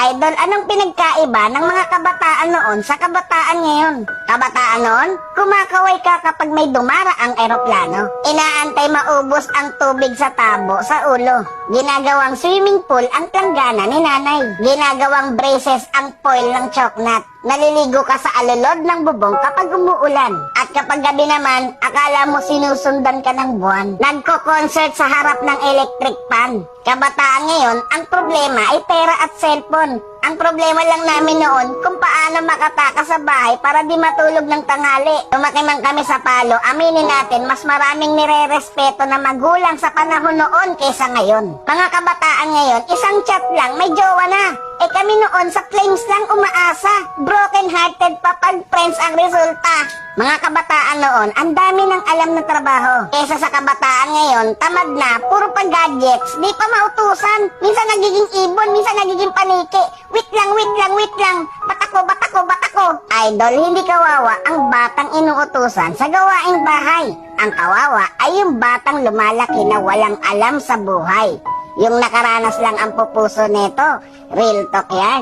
Idol, anong pinagkaiba ng mga kabataan noon sa kabataan ngayon? Kabataan noon, kumakaway ka kapag may dumaraang eroplano. Inaantay maubos ang tubig sa tabo sa ulo. Ginagawang swimming pool ang planggana ni nanay. Ginagawang braces ang foil ng choknat. Naliligo ka sa alulod ng bubong kapag umuulan. At kapag gabi naman, akala mo sinusundan ka ng buwan. Nagko-concert sa harap ng electric fan. Kabataan ngayon, ang problema ay pera at cellphone. Ang problema lang namin noon kung paano makatakas sa bahay para di matulog ng tanghali. Lumaki man kami sa palo, aminin natin mas maraming nire-respeto na magulang sa panahon noon kaysa ngayon. Mga kabataan ngayon, isang chat lang, may jowa na. Eh kami noon sa claims lang umaasa. Broken-hearted pa pag friends ang resulta. Mga kabataan noon, ang dami ng alam na trabaho. Kesa sa kabataan ngayon, tamad na, puro pa gadgets, di pa mautusan. Minsan nagiging ibon, minsan nagiging paniki. Wait lang. Batako. Idol, hindi kawawa ang batang inuutusan sa gawaing bahay. Ang kawawa ay yung batang lumalaki na walang alam sa buhay. Yung nakaranas lang ang pupuso nito. Real talk yan.